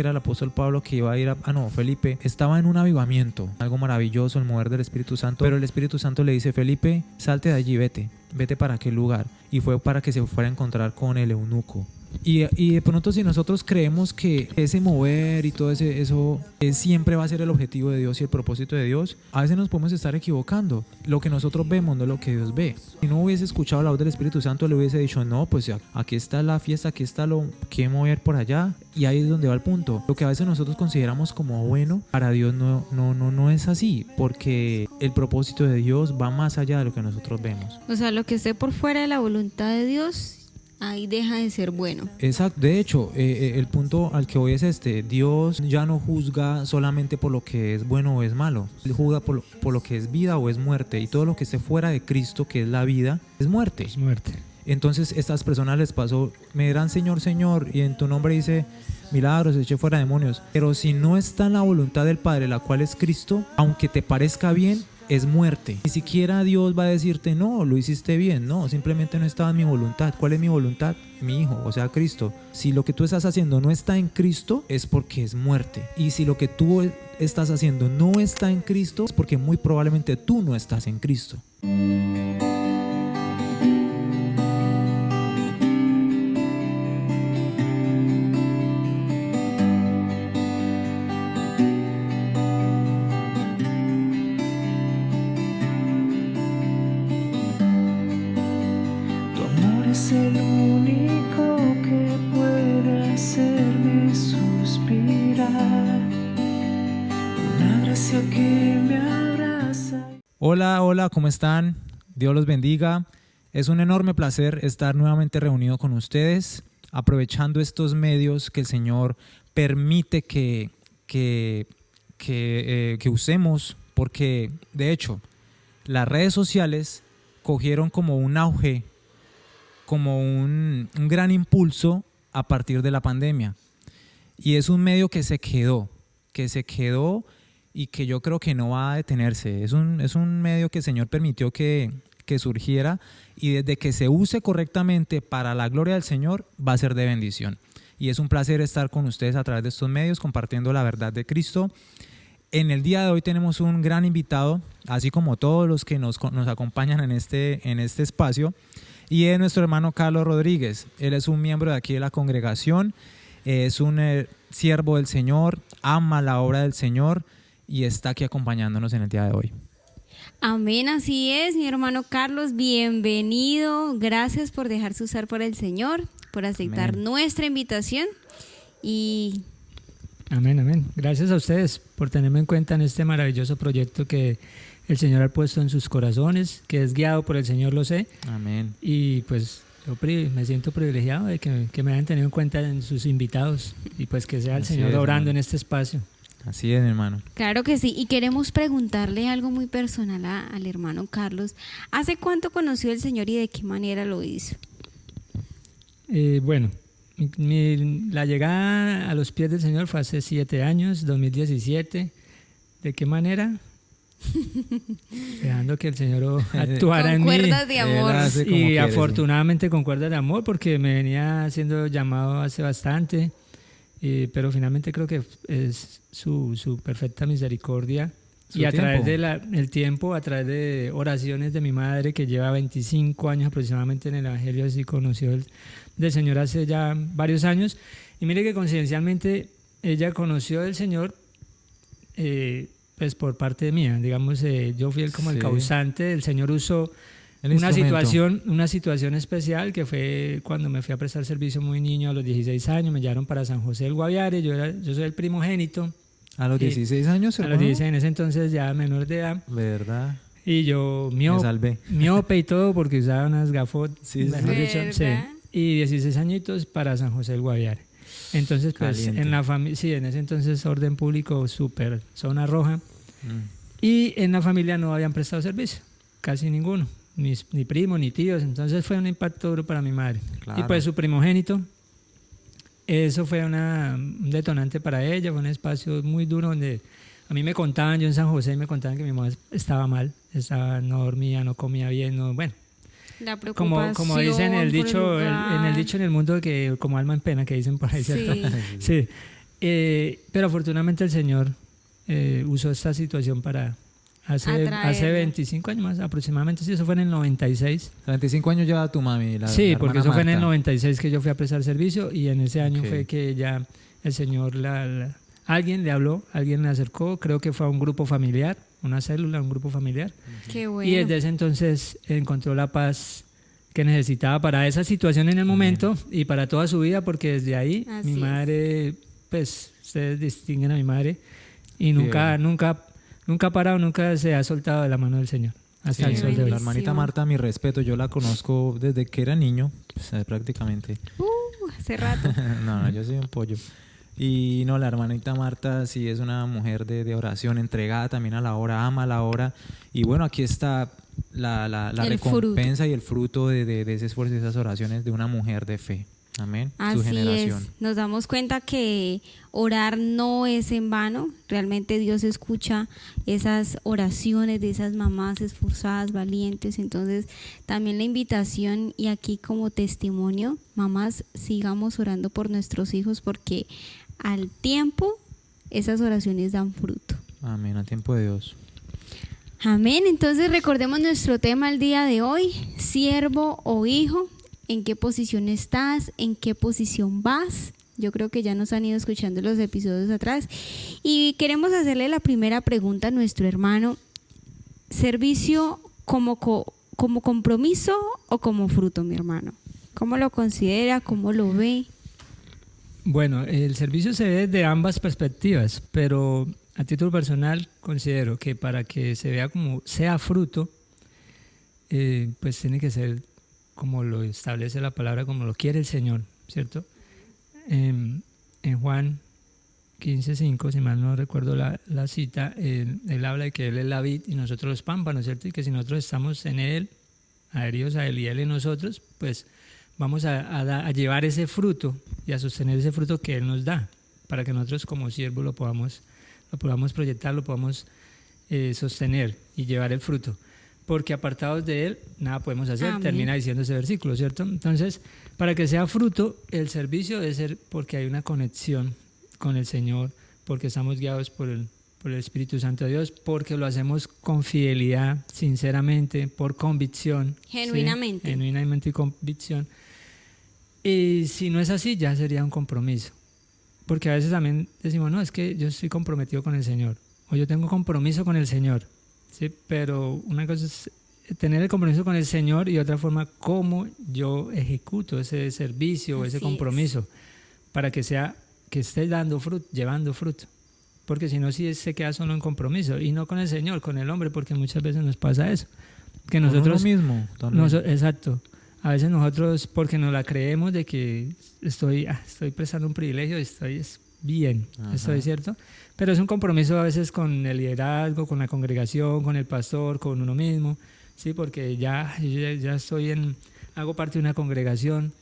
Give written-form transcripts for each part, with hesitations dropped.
era el apóstol Pablo que iba a ir Felipe estaba en un avivamiento, algo maravilloso, el mover del Espíritu Santo, pero el Espíritu Santo le dice: Felipe, salte de allí, vete para aquel lugar, y fue para que se fuera a encontrar con el eunuco. Y de pronto, si nosotros creemos que ese mover y todo eso siempre va a ser el objetivo de Dios y el propósito de Dios, a veces nos podemos estar equivocando. Lo que nosotros vemos no es lo que Dios ve. Si no hubiese escuchado la voz del Espíritu Santo, le hubiese dicho: no, pues aquí está la fiesta, aquí está lo que mover por allá, y ahí es donde va el punto. Lo que a veces nosotros consideramos como bueno, para Dios no es así, porque el propósito de Dios va más allá de lo que nosotros vemos. O sea, lo que esté por fuera de la voluntad de Dios, ahí deja de ser bueno. Exacto. De hecho, el punto al que voy es este: Dios ya no juzga solamente por lo que es bueno o es malo. Él juzga por lo que es vida o es muerte, y todo lo que esté fuera de Cristo, que es la vida, es muerte. Es muerte. Entonces, estas personas les pasó: me dirán Señor, Señor, y en tu nombre hice milagros, eché fuera demonios. Pero si no está en la voluntad del Padre, la cual es Cristo, aunque te parezca bien, es muerte. Ni siquiera Dios va a decirte: no, lo hiciste bien. No, simplemente no estaba en mi voluntad. ¿Cuál es mi voluntad? Mi Hijo, o sea, Cristo. Si lo que tú estás haciendo no está en Cristo, es porque es muerte. Y si lo que tú estás haciendo no está en Cristo, es porque muy probablemente tú no estás en Cristo. Es el único que puede hacerme suspirar, una gracia que me abraza. Hola, ¿cómo están? Dios los bendiga. Es un enorme placer estar nuevamente reunido con ustedes, aprovechando estos medios que el Señor permite que usemos, porque de hecho las redes sociales cogieron como un auge, como un gran impulso a partir de la pandemia, y es un medio que se quedó y que yo creo que no va a detenerse. Es un medio que el Señor permitió que surgiera, y desde que se use correctamente para la gloria del Señor va a ser de bendición, y es un placer estar con ustedes a través de estos medios compartiendo la verdad de Cristo. En el día de hoy tenemos un gran invitado, así como todos los que nos acompañan en este espacio, y es nuestro hermano Carlos Rodríguez. Él es un miembro de aquí de la congregación, es un siervo del Señor, ama la obra del Señor y está aquí acompañándonos en el día de hoy. Amén, así es, mi hermano Carlos, bienvenido. Gracias por dejarse usar por el Señor, por aceptar nuestra invitación. Y Amén. Gracias a ustedes por tenerme en cuenta en este maravilloso proyecto que el Señor ha puesto en sus corazones, que es guiado por el Señor, lo sé. Amén. Y pues yo me siento privilegiado de que me hayan tenido en cuenta en sus invitados, y pues que sea el Así Señor es, obrando hermano. en este espacio. Así es, hermano. claro que sí, y queremos preguntarle algo muy personal al hermano Carlos. ¿Hace cuánto conoció al Señor y de qué manera lo hizo? Bueno, la llegada a los pies del Señor fue hace 7 años, 2017. ¿De qué manera? Dejando que el Señor actuara en mí. Con cuerdas de amor. Y afortunadamente con cuerdas de amor, porque me venía siendo llamado hace bastante, pero finalmente creo que es su perfecta misericordia. Y a través del tiempo, a través de oraciones de mi madre, que lleva 25 años aproximadamente en el Evangelio, así conoció del Señor hace ya varios años. Y mire que coincidencialmente ella conoció del Señor pues por parte mía, digamos, yo fui como el causante. El Señor usó una situación especial, que fue cuando me fui a prestar servicio muy niño, a los 16 años, me llevaron para San José del Guaviare. Yo soy el primogénito. ¿A los 16 años, hermano? A los 16, en ese entonces ya menor de edad. ¿Verdad? Y yo Me salvé. miope y todo, porque usaba unas gafot. Sí. Sí. Y 16 añitos para San José del Guaviare. Entonces, pues, Caliente. en la familia, sí, en ese entonces orden público súper, zona roja. Y en la familia no habían prestado servicio, casi ninguno, ni primos, ni tíos. Entonces fue un impacto duro para mi madre. Claro. Y pues su primogénito, eso fue un detonante para ella. Fue un espacio muy duro donde a mí me contaban, yo en San José me contaban que mi mamá estaba mal, no dormía, no comía bien, bueno. La preocupación, Como dicen en el dicho, por el lugar. en el mundo, que como alma en pena, que dicen por ahí, ¿cierto? Sí. Sí. Pero afortunadamente el Señor usó esta situación para hace 25 años más aproximadamente, sí, eso fue en el 96. 25 años lleva tu mami. Sí, la porque hermana eso fue en el Marta. 96 que yo fui a prestar servicio y en ese año Ok. fue que ya el Señor, alguien le habló, alguien le acercó, creo que fue a un grupo familiar, una célula, un grupo familiar. Qué bueno. Y desde ese entonces encontró la paz que necesitaba para esa situación en el momento y para toda su vida, porque desde ahí Así mi es. madre, pues ustedes distinguen a mi madre y nunca ha parado, nunca se ha soltado de la mano del Señor. Hasta Sí, el sol de hoy. la hermanita Marta, mi respeto, yo la conozco desde que era niño, pues, prácticamente. Hace rato. No, yo soy un pollo. Y no, la hermanita Marta sí es una mujer de oración, entregada también a la obra, ama la obra. Y bueno, aquí está la El recompensa y el fruto de ese esfuerzo y esas oraciones de una mujer de fe. Amén. Su Así generación. es. Nos damos cuenta que orar no es en vano. Realmente Dios escucha esas oraciones de esas mamás esforzadas, valientes. Entonces, también la invitación y aquí como testimonio, mamás, sigamos orando por nuestros hijos porque al tiempo esas oraciones dan fruto. Amén, a tiempo de Dios. Amén. Entonces recordemos nuestro tema el día de hoy, siervo o hijo. ¿En qué posición estás? ¿En qué posición vas? Yo creo que ya nos han ido escuchando los episodios atrás. Y queremos hacerle la primera pregunta a nuestro hermano. ¿Servicio como compromiso o como fruto, mi hermano? ¿Cómo lo considera? ¿Cómo lo ve? Bueno, el servicio se ve desde ambas perspectivas, pero a título personal considero que para que se vea como sea fruto, pues tiene que ser como lo establece la palabra, como lo quiere el Señor, ¿cierto? En Juan 15:5, si mal no recuerdo la cita, él habla de que Él es la vid y nosotros los pámpanos, ¿cierto? Y que si nosotros estamos en Él, adheridos a Él y Él en nosotros, pues vamos a llevar ese fruto y a sostener ese fruto que Él nos da, para que nosotros como siervos lo podamos proyectar, lo podamos sostener y llevar el fruto. Porque apartados de Él, nada podemos hacer, Amén. termina diciendo ese versículo, ¿cierto? Entonces, para que sea fruto, el servicio debe ser porque hay una conexión con el Señor, porque estamos guiados por el Espíritu Santo de Dios, porque lo hacemos con fidelidad, sinceramente, por convicción. Genuinamente. ¿sí? Genuinamente y convicción. Y si no es así, ya sería un compromiso. Porque a veces también decimos, no, es que yo estoy comprometido con el Señor, o yo tengo compromiso con el Señor. Sí, pero una cosa es tener el compromiso con el Señor y otra forma cómo yo ejecuto ese servicio, Así ese compromiso, para que esté dando fruto, llevando fruto. Porque si no, sí se queda solo en compromiso y no con el Señor, con el hombre, porque muchas veces nos pasa eso. Que nosotros Con uno mismo también. exacto. A veces nosotros, porque nos la creemos de que estoy prestando un privilegio, estoy bien, Ajá. estoy cierto. Pero es un compromiso a veces con el liderazgo, con la congregación, con el pastor, con uno mismo, sí, porque ya hago parte de una congregación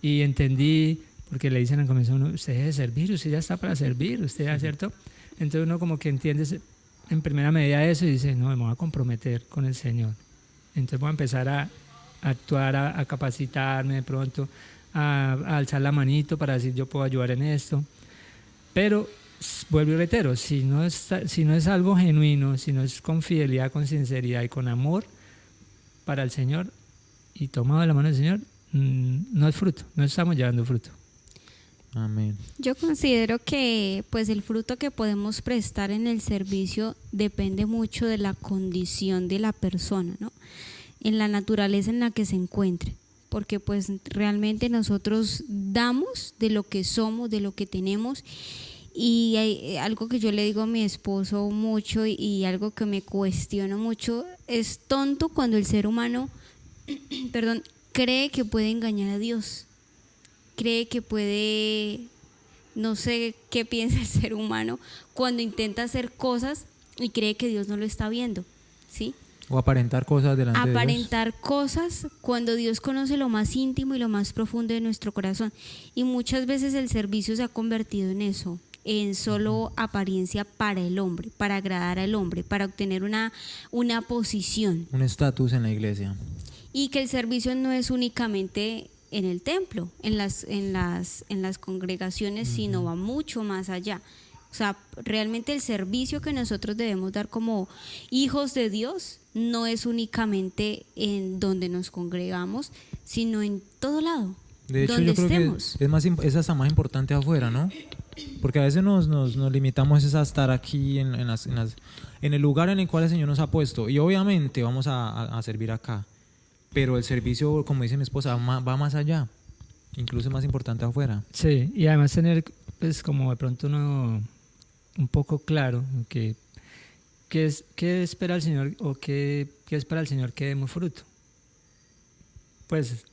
y entendí, porque le dicen al comienzo, usted debe servir, usted ya está para servir, usted ya, ¿cierto? Entonces uno como que entiende en primera medida eso y dice, no, me voy a comprometer con el Señor. Entonces voy a empezar a actuar, a capacitarme de pronto, a alzar la manito para decir yo puedo ayudar en esto. Pero vuelvo y reitero, si no es algo genuino, si no es con fidelidad, con sinceridad y con amor para el Señor y tomado de la mano del Señor, no es fruto, no estamos llevando fruto. Amén. Yo considero que pues el fruto que podemos prestar en el servicio depende mucho de la condición de la persona, ¿no? En la naturaleza en la que se encuentre, porque pues realmente nosotros damos de lo que somos, de lo que tenemos. Y hay algo que yo le digo a mi esposo mucho y algo que me cuestiono mucho, es tonto cuando el ser humano cree que puede engañar a Dios, cree que puede, no sé qué piensa el ser humano cuando intenta hacer cosas y cree que Dios no lo está viendo, ¿sí? O aparentar cosas delante de Dios. Aparentar cosas cuando Dios conoce lo más íntimo y lo más profundo de nuestro corazón. Y muchas veces el servicio se ha convertido en eso, en solo apariencia para el hombre, para agradar al hombre, para obtener una posición. Un estatus en la iglesia. Y que el servicio no es únicamente en el templo, en las congregaciones, sino va mucho más allá. O sea, realmente el servicio que nosotros debemos dar como hijos de Dios no es únicamente en donde nos congregamos, sino en todo lado. De hecho, donde yo creo estemos. que es hasta más importante afuera, ¿no? Porque a veces nos limitamos a estar aquí en el lugar en el cual el Señor nos ha puesto. Y obviamente vamos a servir acá. Pero el servicio, como dice mi esposa, va más allá. Incluso es más importante afuera. Sí, y además tener, pues, como de pronto uno un poco claro que qué espera el Señor o qué espera el Señor que demos fruto. Pues,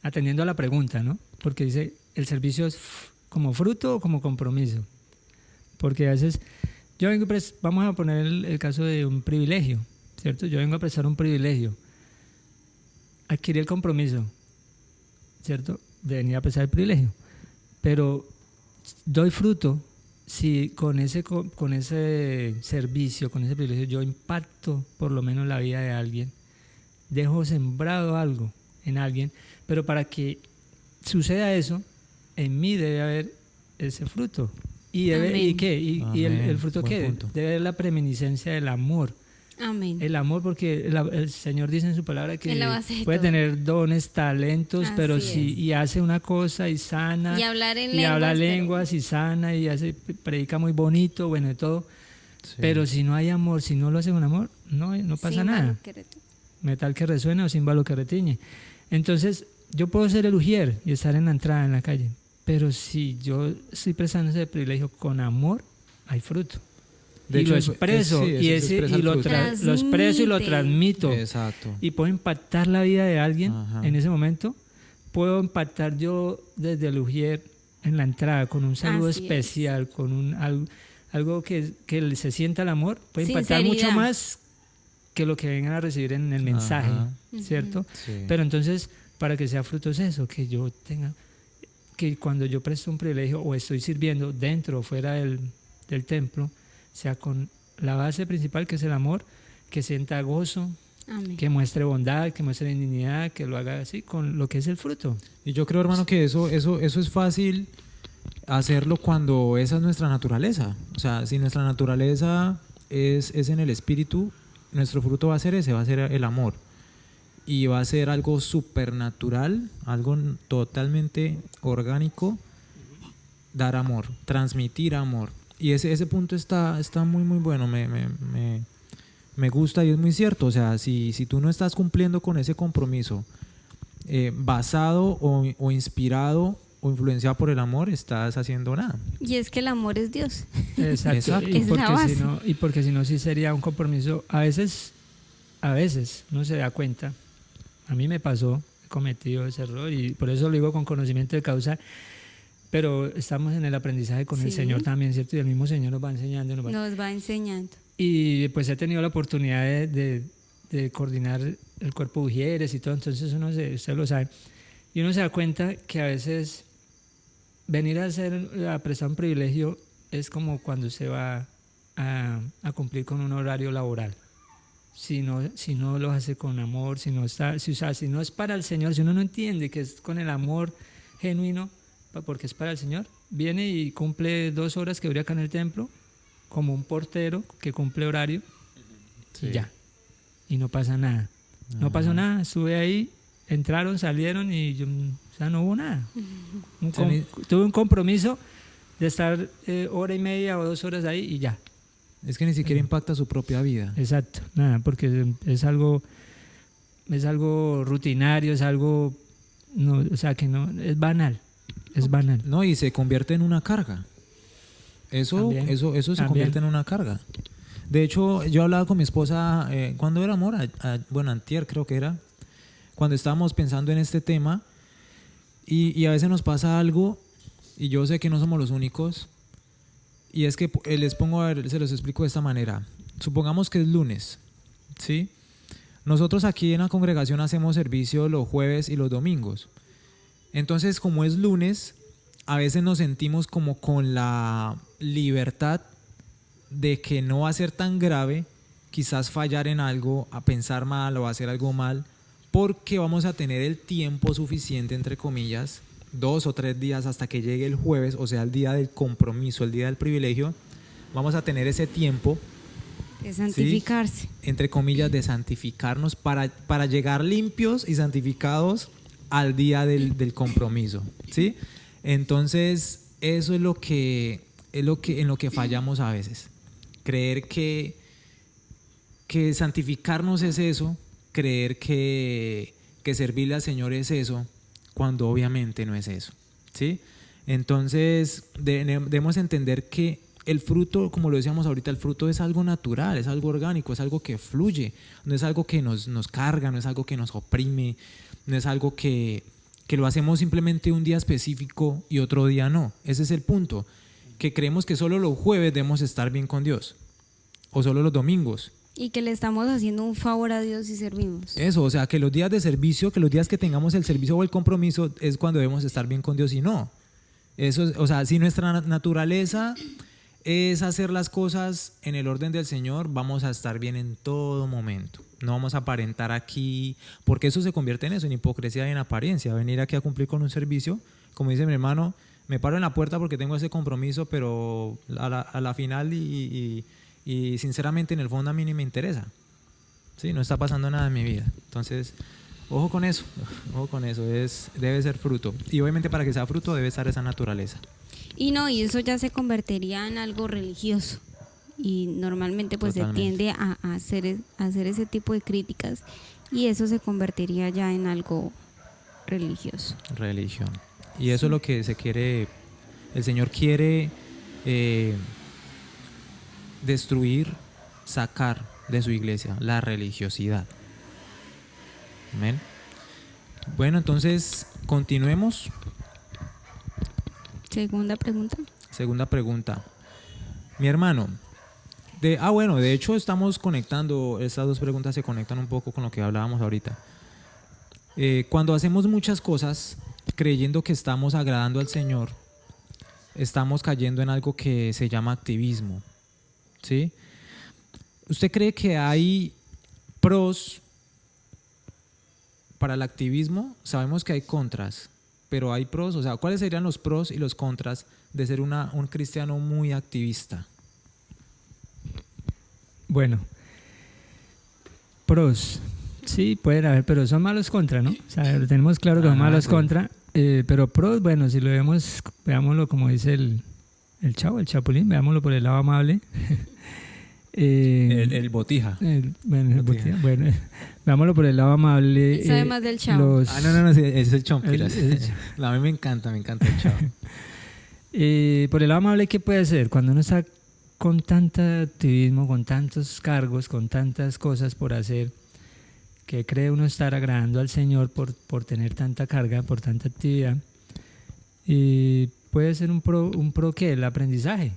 atendiendo a la pregunta, ¿no? Porque dice, ¿el servicio es como fruto o como compromiso? Porque a veces, vamos a poner el caso de un privilegio, ¿cierto? Yo vengo a prestar un privilegio, adquirí el compromiso, ¿cierto? De venir a prestar el privilegio, pero doy fruto si con ese servicio, con ese privilegio, yo impacto por lo menos la vida de alguien, dejo sembrado algo en alguien, pero para que suceda eso, en mí debe haber ese fruto. ¿Y el fruto Buen qué? punto. Debe haber la preeminiscencia del amor. Amén. El amor, porque el Señor dice en su palabra que Es la base de puede todo. tener dones, talentos, pero Así es. y hace una cosa y sana, Y hablar en y habla lenguas, lenguas y sana y predica muy bonito, bueno, de todo. Sí. Pero si no hay amor, si no lo hace con amor, no pasa nada. Metal que resuena o címbalo que retiñe. Entonces, yo puedo ser el ujier y estar en la entrada, en la calle, pero si yo estoy prestando ese privilegio con amor, hay fruto. De Y hecho, lo expreso, sí, y eso expresa el lo fruto. expreso y lo transmito. Exacto. Y puedo impactar la vida de alguien Ajá. en ese momento. Puedo impactar yo desde el ujier en la entrada con un saludo Así es. especial, con algo que se sienta el amor. Puede impactar Sinceridad. mucho más que lo que vengan a recibir en el mensaje, Ajá. ¿cierto? Sí. Pero entonces, para que sea fruto es eso, que yo tenga, que cuando yo presto un privilegio o estoy sirviendo dentro o fuera del templo, sea con la base principal que es el amor, que sienta gozo, Amén. que muestre bondad, que muestre dignidad, que lo haga así con lo que es el fruto. Y yo creo, hermano, que eso es fácil hacerlo cuando esa es nuestra naturaleza. O sea, si nuestra naturaleza es en el espíritu, nuestro fruto va a ser ese, va a ser el amor. Y va a ser algo supernatural, algo totalmente orgánico, dar amor, transmitir amor. Y ese punto está muy, muy bueno, me gusta y es muy cierto. O sea, si tú no estás cumpliendo con ese compromiso basado o inspirado o influenciado por el amor, estás haciendo nada. Y es que el amor es Dios. Exacto. Exacto. Y Es la base. porque si no sí sería un compromiso. A veces no se da cuenta. A mí me pasó, he cometido ese error y por eso lo digo con conocimiento de causa. Pero estamos en el aprendizaje con el Sí. Señor también, ¿cierto? Y el mismo Señor nos va enseñando. Nos va enseñando. Y pues he tenido la oportunidad de coordinar el cuerpo de ujieres y todo, entonces usted lo sabe. Y uno se da cuenta que a veces venir a prestar un privilegio es como cuando usted va a cumplir con un horario laboral. Si no lo hace con amor, si no es para el Señor, si uno no entiende que es con el amor genuino, porque es para el Señor, viene y cumple 2 horas que dura acá en el templo, como un portero que cumple horario, Sí. y ya, y no pasa nada. No pasó nada, estuve ahí, entraron, salieron y no hubo nada. Tuve un compromiso de estar hora y media o 2 horas ahí y ya. Es que ni siquiera impacta su propia vida. Exacto, nada, porque es algo rutinario, es algo, no, o sea, que no, es banal. Es banal. No, y se convierte en una carga. Eso se También. convierte en una carga. De hecho, yo hablaba con mi esposa, ¿cuándo era, amor? Bueno, antier creo que era, cuando estábamos pensando en este tema, y a veces nos pasa algo, y yo sé que no somos los únicos, y es que se los explico de esta manera. Supongamos que es lunes, ¿sí? Nosotros aquí en la congregación hacemos servicio los jueves y los domingos. Entonces, como es lunes, a veces nos sentimos como con la libertad de que no va a ser tan grave, quizás fallar en algo, a pensar mal o hacer algo mal, porque vamos a tener el tiempo suficiente, entre comillas, 2 o 3 días hasta que llegue el jueves, o sea, el día del compromiso, el día del privilegio. Vamos a tener ese tiempo De santificarse. ¿sí? Entre comillas, de santificarnos para llegar limpios y santificados al día del compromiso, ¿sí? Entonces, eso es en lo que fallamos a veces. Creer que santificarnos es eso, creer que servirle al Señor es eso, cuando obviamente no es eso, ¿sí? Entonces, debemos entender que el fruto, como lo decíamos ahorita, el fruto es algo natural, es algo orgánico, es algo que fluye, no es algo que nos carga, no es algo que nos oprime, no es algo que lo hacemos simplemente un día específico y otro día no. Ese es el punto, que creemos que solo los jueves debemos estar bien con Dios, o solo los domingos. Y que le estamos haciendo un favor a Dios si servimos. Eso, o sea, que los días de servicio, que los días que tengamos el servicio o el compromiso es cuando debemos estar bien con Dios y no. Eso, o sea, si nuestra naturaleza es hacer las cosas en el orden del Señor, vamos a estar bien en todo momento. No vamos a aparentar aquí, porque eso se convierte en eso, en hipocresía y en apariencia. Venir aquí a cumplir con un servicio, como dice mi hermano, me paro en la puerta porque tengo ese compromiso, pero a la final y sinceramente en el fondo a mí ni me interesa. Sí, no está pasando nada en mi vida. Entonces, ojo con eso, debe ser fruto. Y obviamente para que sea fruto debe estar esa naturaleza. Y eso ya se convertiría en algo religioso. Y normalmente pues Totalmente. se tiende a hacer ese tipo de críticas y eso se convertiría ya en algo religioso. Religión. Y eso es lo que se quiere, el Señor quiere destruir, sacar de su iglesia la religiosidad. Amén. Bueno, entonces continuemos. Segunda pregunta. Segunda pregunta. Mi hermano, de hecho estamos conectando, estas dos preguntas se conectan un poco con lo que hablábamos ahorita. Cuando hacemos muchas cosas creyendo que estamos agradando al Señor, estamos cayendo en algo que se llama activismo, ¿sí? ¿Usted cree que hay pros para el activismo? Sabemos que hay contras, pero hay pros, o sea, ¿cuáles serían los pros y los contras de ser un cristiano muy activista? Bueno, pros, sí, pueden haber, pero son malos contra, ¿no? O sea, lo tenemos claro que son malos contra, pero pros, bueno, si lo vemos, veámoslo como dice el chavo, el chapulín, veámoslo por el lado amable. El botija. Bueno, veámoslo por el lado amable. Sabe más del chavo. No, sí, es el chompiras. A mí me encanta el chavo. Por el lado amable, ¿qué puede ser? Cuando uno está con tanto activismo, con tantos cargos, con tantas cosas por hacer, que cree uno estar agradando al Señor por tener tanta carga, por tanta actividad, y puede ser un pro ¿qué? El aprendizaje,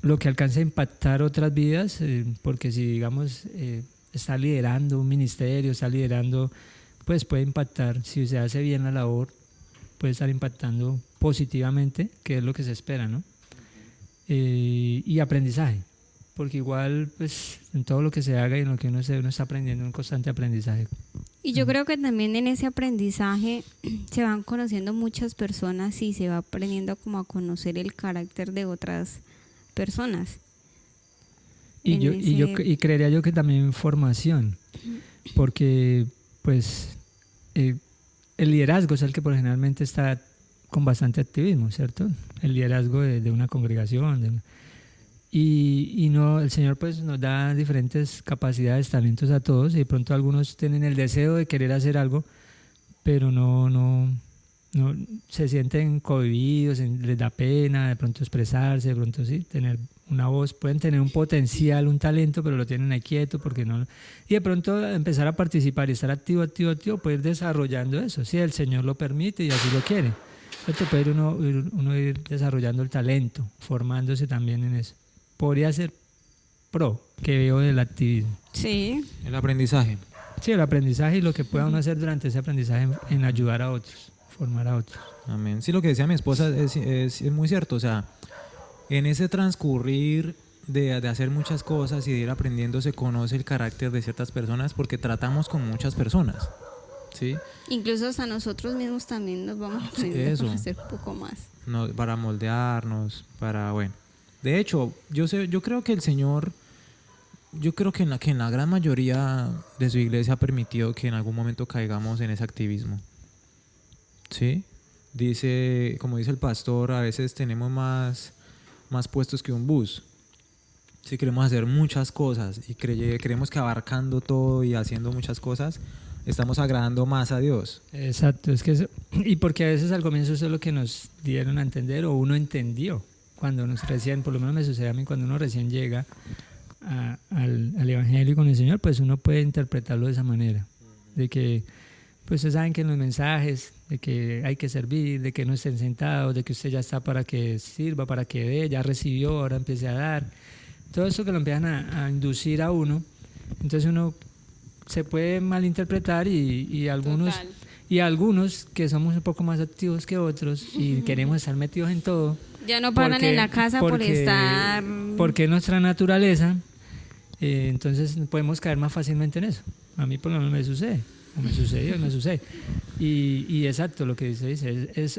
lo que alcanza a impactar otras vidas, porque si digamos está liderando un ministerio, pues puede impactar, si se hace bien la labor, puede estar impactando positivamente, que es lo que se espera, ¿no? Y aprendizaje, porque igual pues en todo lo que se haga y en lo que uno está aprendiendo, un constante aprendizaje. Y yo creo que también en ese aprendizaje se van conociendo muchas personas y se va aprendiendo como a conocer el carácter de otras personas. Y creería yo que también formación, porque pues el liderazgo es el que por generalmente está con bastante activismo, ¿cierto? El liderazgo de una congregación. Y no, el Señor pues nos da diferentes capacidades, talentos a todos, y de pronto algunos tienen el deseo de querer hacer algo, pero no se sienten cohibidos, les da pena de pronto expresarse, de pronto sí, tener una voz, pueden tener un potencial, un talento, pero lo tienen ahí quieto porque no. Y de pronto empezar a participar y estar activo, puede ir desarrollando eso, si el Señor lo permite y así lo quiere. Entonces puede uno ir desarrollando el talento, formándose también en eso. Podría ser pro, que veo del activismo. Sí. El aprendizaje. Sí, el aprendizaje y lo que pueda uno hacer durante ese aprendizaje en ayudar a otros, formar a otros. Amén. Sí, lo que decía mi esposa es muy cierto. O sea, en ese transcurrir de hacer muchas cosas y de ir aprendiendo se conoce el carácter de ciertas personas porque tratamos con muchas personas, ¿sí? Incluso hasta nosotros mismos también nos vamos a aprender Eso. a hacer un poco más. No, para moldearnos, para, bueno. De hecho, yo creo que el Señor, yo creo que en la gran mayoría de su iglesia ha permitido que en algún momento caigamos en ese activismo. ¿Sí? Dice, como dice el pastor, a veces tenemos más puestos que un bus. Sí, queremos hacer muchas cosas y creemos que abarcando todo y haciendo muchas cosas estamos agradando más a Dios. Exacto, es que eso, y porque a veces al comienzo eso es lo que nos dieron a entender o uno entendió cuando nos recién, por lo menos me sucede a mí, cuando uno recién llega al Evangelio con el Señor, pues uno puede interpretarlo de esa manera, de que pues ustedes saben que en los mensajes, de que hay que servir, de que no estén sentados, de que usted ya está para que sirva, para que dé, ya recibió, ahora empiece a dar, todo eso que lo empiezan a inducir a uno, entonces uno se puede malinterpretar y algunos que somos un poco más activos que otros y queremos estar metidos en todo. Ya no paran en la casa por estar... Porque es nuestra naturaleza, entonces podemos caer más fácilmente en eso. A mí por lo menos me sucede, o me sucedió, me sucede. Y exacto, lo que dice esa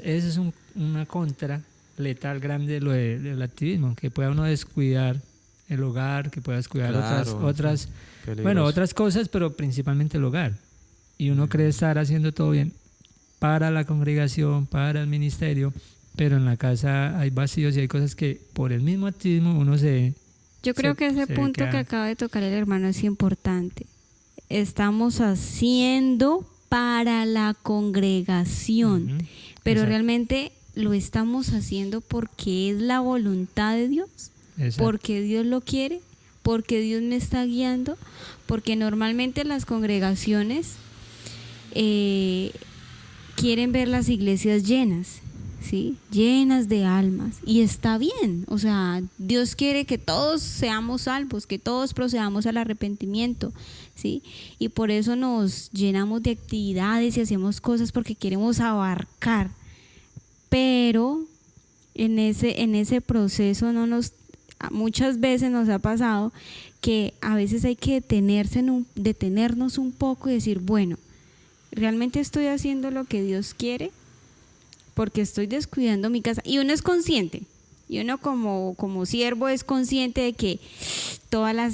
es una contra letal grande de lo del activismo, que pueda uno descuidar el hogar, que pueda descuidar otras cosas, pero principalmente el hogar. Y uno cree estar haciendo todo bien para la congregación, para el ministerio, pero en la casa hay vacíos y hay cosas que por el mismo activismo uno se... Yo creo que ese punto que acaba de tocar el hermano es importante. Estamos haciendo para la congregación, pero Exacto. realmente lo estamos haciendo porque es la voluntad de Dios, Exacto. porque Dios lo quiere, porque Dios me está guiando, porque normalmente las congregaciones quieren ver las iglesias llenas, ¿sí? Llenas de almas, y está bien, o sea, Dios quiere que todos seamos salvos, que todos procedamos al arrepentimiento, ¿sí? Y por eso nos llenamos de actividades y hacemos cosas porque queremos abarcar, pero en ese proceso muchas veces nos ha pasado que a veces hay que detenernos un poco y decir, bueno, ¿realmente estoy haciendo lo que Dios quiere? Porque estoy descuidando mi casa. Y uno es consciente, y uno como siervo es consciente de que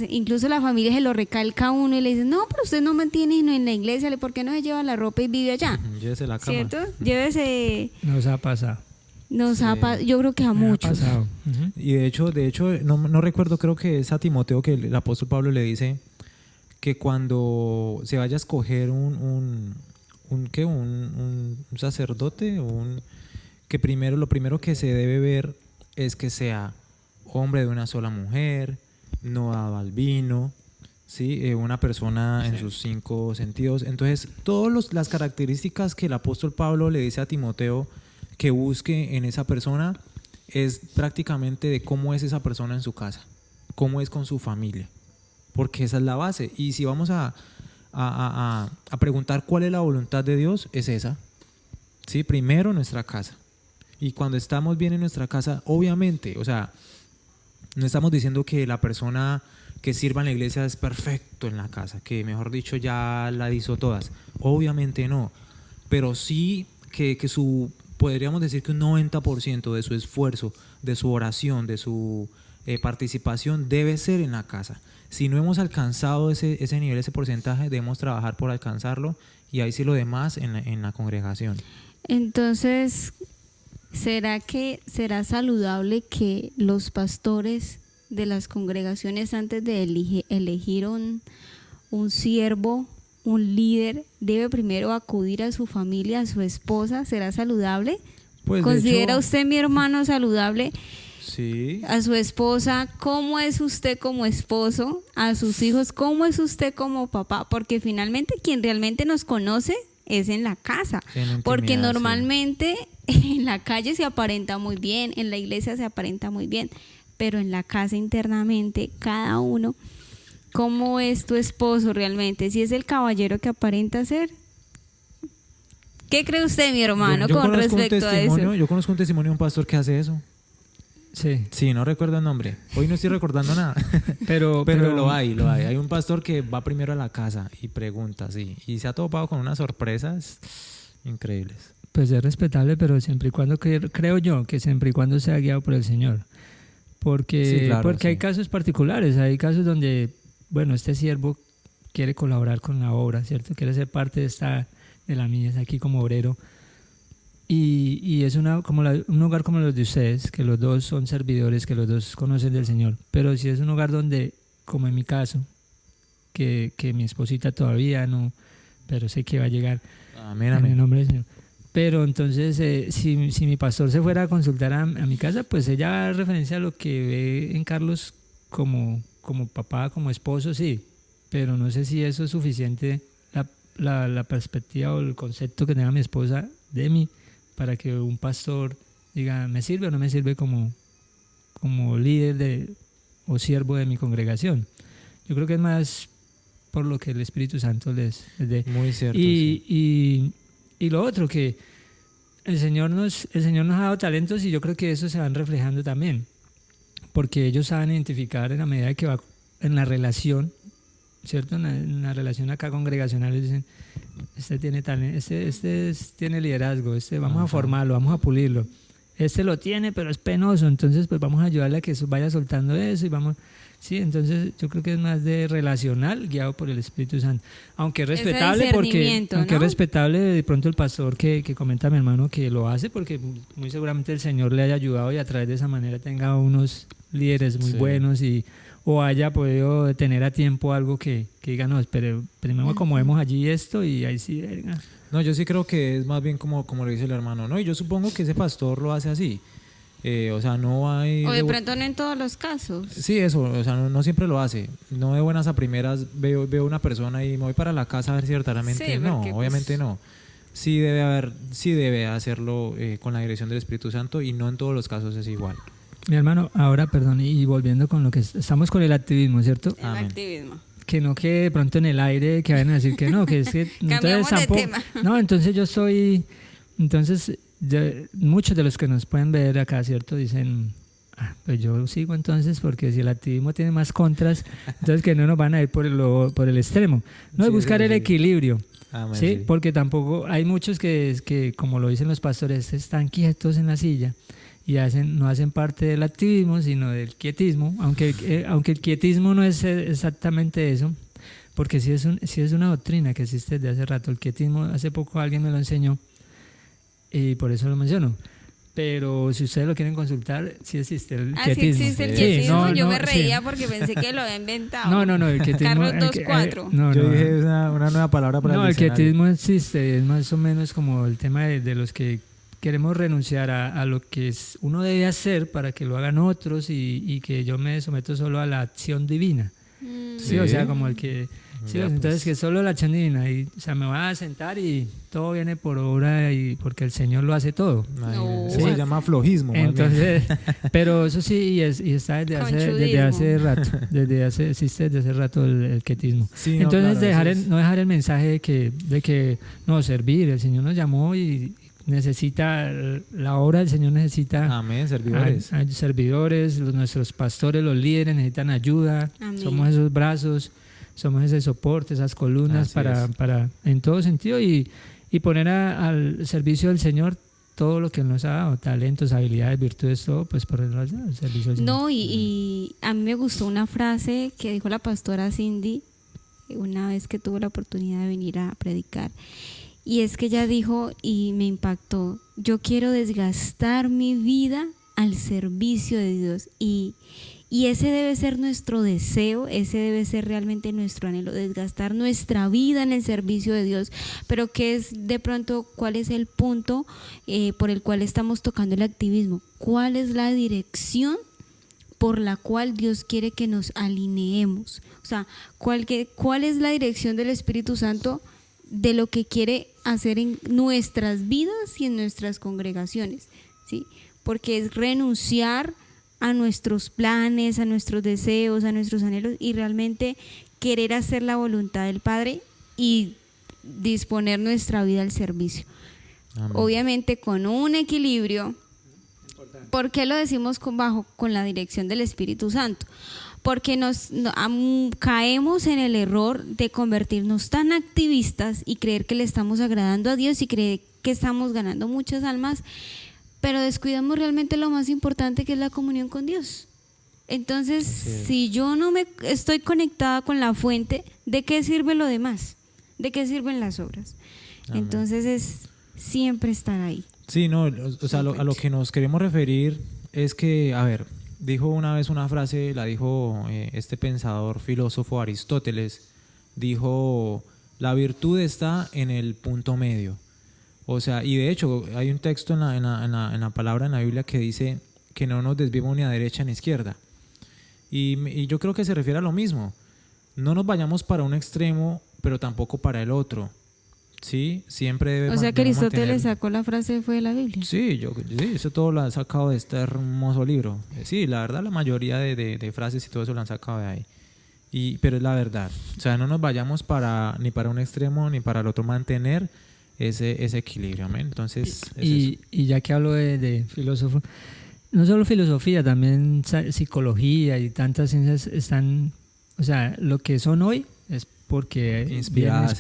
incluso la familia se lo recalca a uno y le dice, no, pero usted no mantiene en la iglesia, ¿por qué no se lleva la ropa y vive allá? Llévese la cama. ¿Cierto? Llévese... Nos ha pasado. Yo creo que a muchos. Ha pasado. Y de hecho no recuerdo, creo que es a Timoteo que el apóstol Pablo le dice que cuando se vaya a escoger un sacerdote, que lo primero que se debe ver es que sea hombre de una sola mujer, no dado al vino, ¿sí? Una persona en sus 5 sentidos. Entonces, todas las características que el apóstol Pablo le dice a Timoteo que busque en esa persona es prácticamente de cómo es esa persona en su casa, cómo es con su familia, porque esa es la base. Y si vamos a preguntar cuál es la voluntad de Dios, es esa, ¿sí? Primero nuestra casa. Y cuando estamos bien en nuestra casa, obviamente, o sea, no estamos diciendo que la persona que sirva en la iglesia es perfecto en la casa, que mejor dicho ya la hizo todas. Obviamente no, pero sí que podríamos decir que un 90% de su esfuerzo, de su oración, de su participación debe ser en la casa. Si no hemos alcanzado ese nivel, ese porcentaje, debemos trabajar por alcanzarlo, y ahí sí lo demás en la congregación. Entonces, ¿será saludable que los pastores de las congregaciones, antes de elegir un siervo, un líder, debe primero acudir a su familia, a su esposa? ¿Será saludable? Pues, ¿Considera usted, mi hermano, saludable? Sí. A su esposa, ¿cómo es usted como esposo? A sus hijos, ¿cómo es usted como papá? Porque finalmente quien realmente nos conoce es en la casa, porque normalmente en la calle se aparenta muy bien, en la iglesia se aparenta muy bien, pero en la casa internamente cada uno, ¿cómo es tu esposo realmente? Si es el caballero que aparenta ser. ¿Qué cree usted, mi hermano, con respecto a eso? Yo conozco un testimonio de un pastor que hace eso. Sí. Sí, no recuerdo el nombre. Hoy no estoy recordando nada. Pero Pero lo hay. Hay un pastor que va primero a la casa y pregunta, sí. Y se ha topado con unas sorpresas increíbles. Pues es respetable, pero siempre y cuando, creo yo, que siempre y cuando sea guiado por el Señor. Porque, Sí, claro, porque sí. hay casos particulares, hay casos donde, bueno, este siervo quiere colaborar con la obra, ¿cierto? Quiere ser parte de la mies aquí como obrero. Y es un lugar como los de ustedes, que los dos son servidores, que los dos conocen del Señor. Pero si es un lugar donde, como en mi caso, que mi esposita todavía no, pero sé que va a llegar Amén, en el amén. nombre del Señor. Pero entonces, si mi pastor se fuera a consultar a mi casa, pues ella va a dar referencia a lo que ve en Carlos como papá, como esposo, sí. Pero no sé si eso es suficiente, la perspectiva o el concepto que tenga mi esposa de mí, para que un pastor diga, ¿me sirve o no me sirve como líder o siervo de mi congregación? Yo creo que es más por lo que el Espíritu Santo les dé. Muy cierto. Sí. Y lo otro, que el Señor nos ha dado talentos y yo creo que eso se van reflejando también, porque ellos saben identificar en la medida que va en la relación, ¿cierto? En la relación acá congregacional, dicen, este tiene talento, este tiene liderazgo, vamos a formarlo, vamos a pulirlo. Este lo tiene, pero es penoso, entonces pues vamos a ayudarle a que vaya soltando eso y vamos... Sí, entonces yo creo que es más de relacional, guiado por el Espíritu Santo. Aunque es respetable, aunque es respetable de pronto el pastor que comenta a mi hermano que lo hace, porque muy seguramente el Señor le haya ayudado y a través de esa manera tenga unos líderes muy buenos o haya podido tener a tiempo algo que diga, no, pero primero acomodemos allí esto y ahí sí, venga. No, yo sí creo que es más bien como lo dice el hermano, ¿no? Y yo supongo que ese pastor lo hace así. O sea, no hay... O de pronto no en todos los casos. Sí, eso, o sea, no siempre lo hace. No de buenas a primeras veo una persona y me voy para la casa a ver si verdaderamente... Sí, no, porque, obviamente pues, no. Sí debe hacerlo con la dirección del Espíritu Santo y no en todos los casos es igual. Mi hermano, ahora, perdón, y volviendo con lo que estamos con el activismo, ¿cierto? El Amén. activismo. Que no quede de pronto en el aire, que vayan a decir que no, que es que... Cambiamos de tema. No, entonces yo soy... Entonces, muchos de los que nos pueden ver acá, ¿cierto? Dicen, pues yo sigo entonces, porque si el activismo tiene más contras, entonces que no nos van a ir por el extremo. No, es Sí, buscar sí, el sí. equilibrio, Amén, ¿sí? sí. Porque tampoco hay muchos que, como lo dicen los pastores, están quietos en la silla y no hacen parte del activismo, sino del quietismo, aunque el quietismo no es exactamente eso, porque sí es una doctrina que existe desde hace rato. El quietismo, hace poco alguien me lo enseñó y por eso lo menciono. Pero si ustedes lo quieren consultar, sí existe el Ah, quietismo. sí existe el Sí, quietismo. Yo me sí. reía porque pensé que lo había inventado. No, el quietismo... Carlos 2.4. no, Yo no. dije una nueva palabra para No, el el diccionario. quietismo existe, es más o menos como el tema de los que queremos renunciar a lo que uno debe hacer para que lo hagan otros y que yo me someto solo a la acción divina. Sí, o sea, como el que... Sí, Ya, entonces pues. que solo la acción divina, o sea, me voy a sentar y todo viene por obra y porque el Señor lo hace todo. Imagínate. No. Eso se llama flojismo. más bien. Entonces, pero eso sí, y está desde hace rato, existe desde hace rato el quietismo. Sí, no, Entonces, claro, no dejar el mensaje de que no, servir, el Señor nos llamó y necesita, la obra del Señor necesita Amén, servidores. a servidores, nuestros pastores, los líderes necesitan ayuda, Amén. somos esos brazos, somos ese soporte, esas columnas Así es. para en todo sentido y poner al servicio del Señor todo lo que Él nos ha dado, talentos, habilidades, virtudes, todo, pues ponerlo al servicio del Señor. No, y a mí me gustó una frase que dijo la pastora Cindy una vez que tuvo la oportunidad de venir a predicar. Y es que ella dijo, y me impactó, yo quiero desgastar mi vida al servicio de Dios. Y ese debe ser nuestro deseo, ese debe ser realmente nuestro anhelo, desgastar nuestra vida en el servicio de Dios. Pero ¿qué es de pronto, cuál es el punto por el cual estamos tocando el activismo? ¿Cuál es la dirección por la cual Dios quiere que nos alineemos? O sea, ¿cuál es la dirección del Espíritu Santo de lo que quiere hacer en nuestras vidas y en nuestras congregaciones? ¿Sí? Porque es renunciar a nuestros planes, a nuestros deseos, a nuestros anhelos y realmente querer hacer la voluntad del Padre y disponer nuestra vida al servicio. Amén. Obviamente con un equilibrio ¿Por qué lo decimos con la dirección del Espíritu Santo? Porque caemos en el error de convertirnos tan activistas y creer que le estamos agradando a Dios y creer que estamos ganando muchas almas, pero descuidamos realmente lo más importante, que es la comunión con Dios. Entonces, si yo no me estoy conectada con la fuente, ¿de qué sirve lo demás? ¿De qué sirven las obras? Amén. Entonces es siempre estar ahí. Sí, no, o sea, a lo que nos queremos referir es que, a ver, dijo una vez una frase, la dijo este pensador filósofo Aristóteles, dijo, la virtud está en el punto medio. O sea, y de hecho hay un texto en la palabra en la Biblia que dice que no nos desviemos ni a derecha ni a izquierda. Y yo creo que se refiere a lo mismo. No nos vayamos para un extremo, pero tampoco para el otro. ¿Sí? Siempre debe. O sea que Aristóteles sacó la frase, fue de la Biblia. Sí, eso todo lo han sacado de este hermoso libro. Sí, la verdad, la mayoría de frases y todo eso lo han sacado de ahí. Pero es la verdad. O sea, no nos vayamos ni para un extremo ni para el otro. Mantener ese equilibrio. ¿Amén? Entonces. Y ya que hablo de filósofo, no solo filosofía, también psicología y tantas ciencias están. O sea, lo que son hoy es porque inspiradas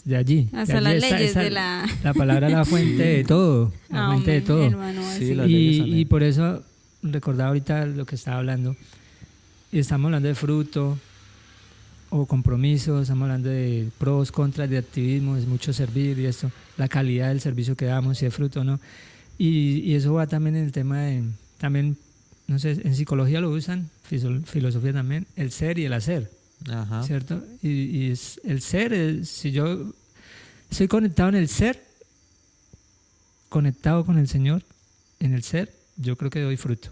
de allí. Hasta las leyes de la... La palabra la fuente de todo. La fuente de todo. Hermano, sí, y por eso recordaba ahorita lo que estaba hablando. Estamos hablando de fruto o compromiso, estamos hablando de pros, contras, de activismo, es mucho servir y esto, la calidad del servicio que damos, si es fruto o no. Y eso va también en el tema de, también, no sé, en psicología lo usan, filosofía también, el ser y el hacer. Ajá. ¿Cierto? Y es el ser, si yo estoy conectado en el ser, conectado con el Señor, en el ser, yo creo que doy fruto.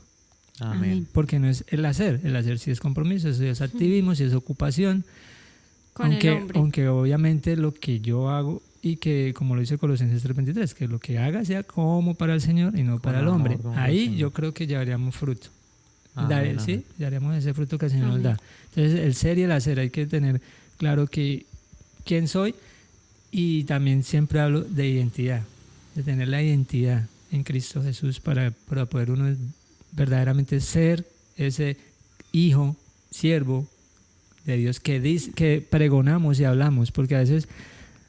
Amén. Porque no es el hacer sí es compromiso, sí es activismo, sí es ocupación. Aunque obviamente lo que yo hago, y que como lo dice Colosenses 3:23, que lo que haga sea como para el Señor y no para el hombre. Ahí yo creo que llevaríamos fruto. Amén, ¿sí? Daríamos ese fruto que el Señor nos da. Entonces, el ser y el hacer, hay que tener claro quién soy, y también siempre hablo de identidad, de tener la identidad en Cristo Jesús para poder uno verdaderamente ser ese hijo, siervo de Dios que pregonamos y hablamos, porque a veces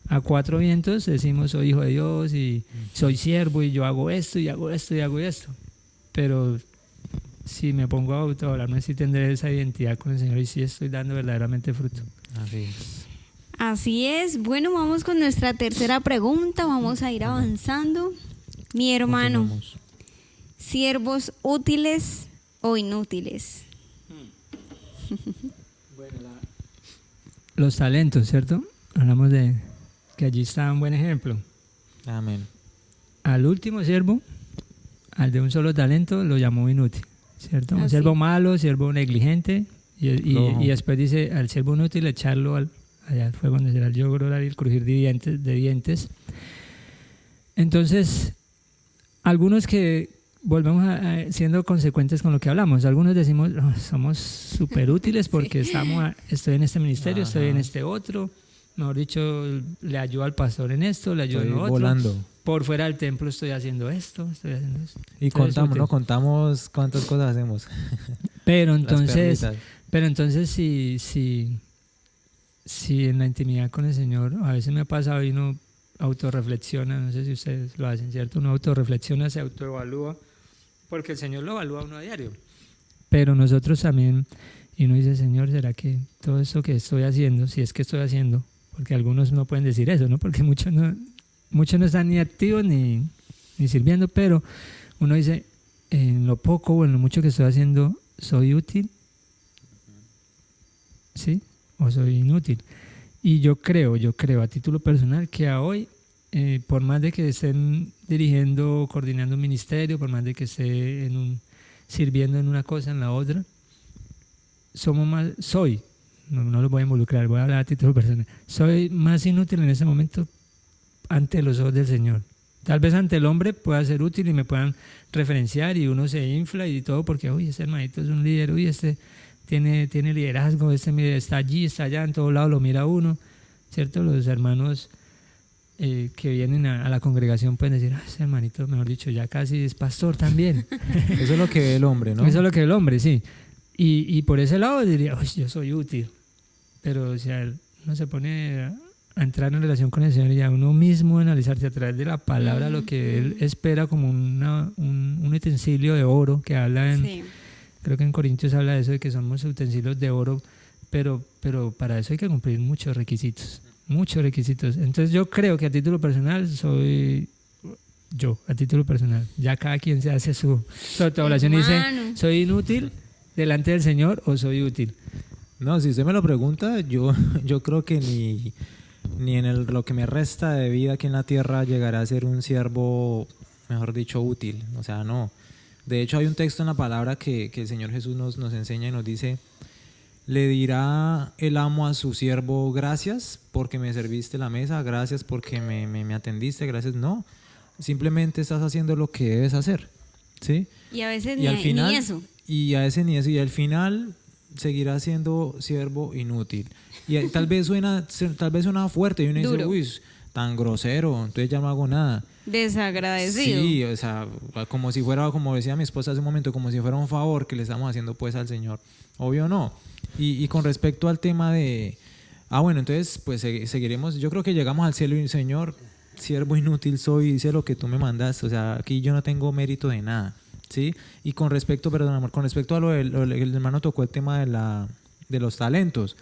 a cuatro vientos decimos soy hijo de Dios y soy siervo y yo hago esto y hago esto y hago esto, pero si me pongo a autohablarme, sí tendré esa identidad con el Señor y sí estoy dando verdaderamente fruto. Así es. Así es. Bueno, vamos con nuestra tercera pregunta, vamos a ir avanzando. Mi hermano, ¿siervos útiles o inútiles? Bueno, los talentos, ¿cierto? Hablamos de que allí está un buen ejemplo. Amén. Al último siervo, al de un solo talento, lo llamó inútil, ¿cierto? Un siervo malo, siervo negligente, y después dice al siervo inútil echarlo allá al fuego donde será el yogro y el crujir de dientes. Entonces, algunos que volvemos siendo consecuentes con lo que hablamos, algunos decimos somos súper útiles porque estoy en este ministerio, estoy en este otro, mejor dicho, le ayudo al pastor en esto, le ayudo en lo otro. Volando. Por fuera del templo estoy haciendo esto. Y contamos cuántas cosas hacemos. Pero entonces si en la intimidad con el Señor, a veces me ha pasado y uno autorreflexiona, no sé si ustedes lo hacen, ¿cierto? Uno autorreflexiona, se autoevalúa, porque el Señor lo evalúa a uno a diario. Pero nosotros también, y uno dice, Señor, ¿será que todo esto que estoy haciendo, si es que estoy haciendo, porque algunos no pueden decir eso, ¿no? Porque muchos no están ni activos ni sirviendo, pero uno dice, en lo poco o en lo mucho que estoy haciendo, ¿soy útil? ¿Sí? ¿O soy inútil? Y yo creo a título personal que a hoy, por más de que estén dirigiendo, coordinando un ministerio, por más de que esté sirviendo en una cosa, en la otra, no lo voy a involucrar, voy a hablar a título personal, soy más inútil en ese momento ante los ojos del Señor. Tal vez ante el hombre pueda ser útil y me puedan referenciar y uno se infla y todo porque, uy, ese hermanito es un líder, uy, este tiene liderazgo, está allí, está allá, en todo lado lo mira uno, ¿cierto? Los hermanos que vienen a la congregación pueden decir, ese hermanito, mejor dicho, ya casi es pastor también. Eso es lo que ve el hombre, ¿no? Eso es lo que ve el hombre, sí. Y por ese lado diría, yo soy útil. Pero o sea, uno se pone a entrar en relación con el Señor y a uno mismo analizarse a través de la palabra lo que Él espera como un utensilio de oro que habla en... Sí. Creo que en Corintios habla de eso, de que somos utensilios de oro, pero para eso hay que cumplir muchos requisitos. Entonces yo creo que a título personal ya cada quien se hace su autoevaluación y dice, ¿soy inútil delante del Señor o soy útil? No, si usted me lo pregunta, yo creo que ni en lo que me resta de vida aquí en la tierra llegará a ser un siervo, mejor dicho, útil. O sea, no. De hecho, hay un texto en la palabra que el Señor Jesús nos enseña y nos dice: le dirá el amo a su siervo, gracias porque me serviste la mesa, gracias porque me atendiste, gracias. No, simplemente estás haciendo lo que debes hacer, ¿sí? Y a veces Y al final, ni eso. Y a veces ni eso. Y al final seguirá siendo siervo inútil. Y tal vez suena fuerte y uno dice, Duro. uy, tan grosero, entonces ya no hago nada. Desagradecido. Sí, o sea, como si fuera, como decía mi esposa hace un momento, como si fuera un favor que le estamos haciendo pues al Señor. Obvio no. Y con respecto al tema de... bueno, entonces pues seguiremos. Yo creo que llegamos al cielo y Señor, siervo inútil soy, hice lo que tú me mandaste. O sea, aquí yo no tengo mérito de nada, ¿sí? Y con respecto, perdón amor, con respecto a el hermano tocó el tema de los talentos.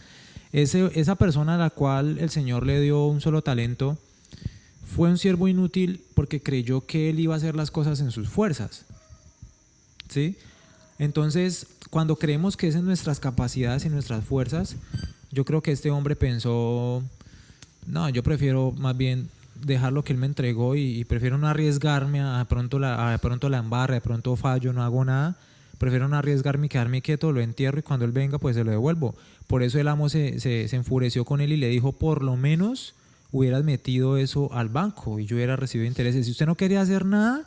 Esa persona a la cual el Señor le dio un solo talento fue un siervo inútil porque creyó que él iba a hacer las cosas en sus fuerzas, ¿sí? Entonces, cuando creemos que es en nuestras capacidades y nuestras fuerzas, yo creo que este hombre pensó, no, yo prefiero más bien dejar lo que él me entregó y prefiero no arriesgarme a pronto la embarre, de pronto fallo, no hago nada. Prefiero no arriesgarme y quedarme quieto, lo entierro y cuando él venga pues se lo devuelvo. Por eso el amo se enfureció con él y le dijo, por lo menos hubieras metido eso al banco y yo hubiera recibido intereses. Si usted no quería hacer nada,